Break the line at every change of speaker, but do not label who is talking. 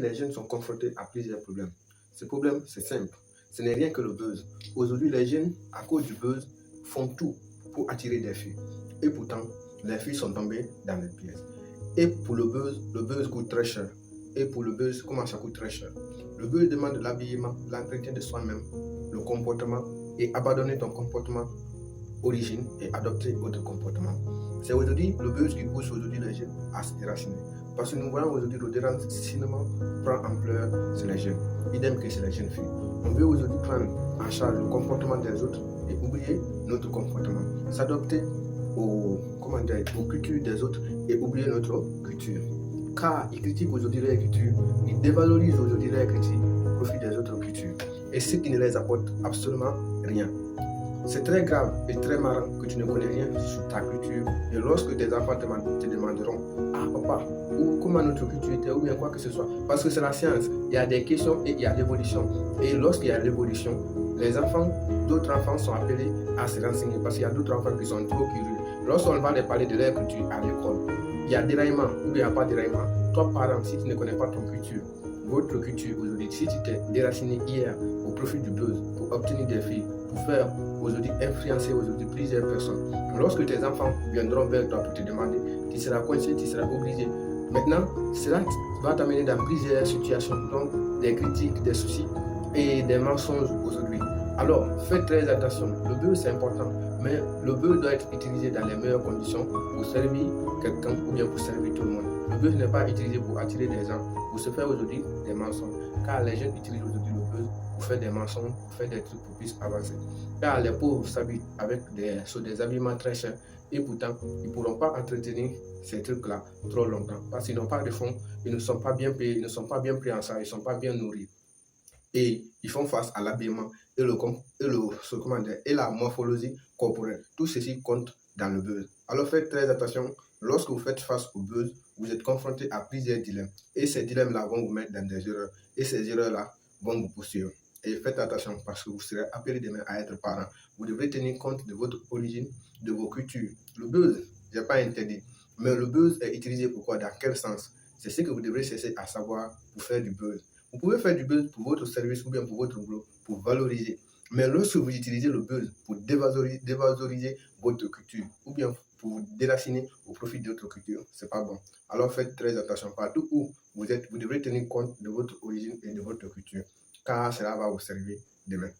les jeunes sont confrontés à plusieurs problèmes. Ce problème, c'est simple. Ce n'est rien que le buzz. Aujourd'hui, les jeunes, à cause du buzz, font tout pour attirer des filles. Et pourtant, les filles sont tombées dans les pièges. Et pour le buzz coûte très cher. Et pour le buzz, comment ça coûte très cher? Le buzz demande de l'habillement, l'entretien de soi-même, le comportement et abandonner ton comportement origine et adopter autre comportement. C'est aujourd'hui le buzz qui pousse aujourd'hui les jeunes à se déraciner. Parce que nous voyons aujourd'hui le déracinement prend ampleur sur les jeunes, idem que sur les jeunes filles. On veut aujourd'hui prendre en charge le comportement des autres et oublier notre comportement. S'adopter aux cultures des autres et oublier notre culture. Car ils critiquent aujourd'hui leur culture, ils dévalorisent aujourd'hui leur culture au profit des autres cultures. Et ce qui ne les apporte absolument rien. C'est très grave et très marrant que tu ne connais rien sur ta culture et lorsque tes enfants te demanderont ah papa, ou comment notre culture était ou bien quoi que ce soit. Parce que c'est la science, il y a des questions et il y a l'évolution. Et lorsqu'il y a l'évolution, d'autres enfants sont appelés à se renseigner parce qu'il y a d'autres enfants qui sont trop curieux. Lorsqu'on va leur parler de leur culture à l'école, il y a déraillement ou bien il n'y a pas déraillement. Toi parent, si tu ne connais pas ton culture, votre culture aujourd'hui, si tu t'es déraciné hier au profit du buzz pour obtenir des filles, pour faire aujourd'hui influencer aujourd'hui plusieurs personnes. Lorsque tes enfants viendront vers toi pour te demander, tu seras coincé, tu seras obligé. Maintenant, cela va t'amener dans plusieurs situations, donc des critiques, des soucis et des mensonges aujourd'hui. Alors, faites très attention. Le buzz c'est important, mais le buzz doit être utilisé dans les meilleures conditions pour servir quelqu'un ou bien pour servir tout le monde. Le buzz n'est pas utilisé pour attirer des gens, pour se faire aujourd'hui des mensonges, car les jeunes utilisent aujourd'hui le buzz pour faire des mensonges, pour faire des trucs pour plus avancer. Car les pauvres s'habillent avec des habillements très chers et pourtant, ils ne pourront pas entretenir ces trucs-là trop longtemps parce qu'ils n'ont pas de fonds, ils ne sont pas bien payés, ils ne sont pas bien pris en charge, ils ne sont pas bien nourris. Et ils font face à l'habillement et la morphologie corporelle. Tout ceci compte dans le buzz. Alors faites très attention, lorsque vous faites face au buzz, vous êtes confronté à plusieurs dilemmes. Et ces dilemmes-là vont vous mettre dans des erreurs. Et ces erreurs-là vont vous poursuivre. Et faites attention parce que vous serez appelé demain à être parent. Vous devrez tenir compte de votre origine, de vos cultures. Le buzz, je n'ai pas interdit. Mais le buzz est utilisé pourquoi? Dans quel sens? C'est ce que vous devrez chercher à savoir pour faire du buzz. Vous pouvez faire du buzz pour votre service ou bien pour votre boulot, pour valoriser. Mais lorsque vous utilisez le buzz pour dévaloriser votre culture ou bien pour vous déraciner au profit d'autres cultures, c'est pas bon. Alors faites très attention. Partout où vous êtes, vous devrez tenir compte de votre origine et de votre culture, car cela va vous servir demain.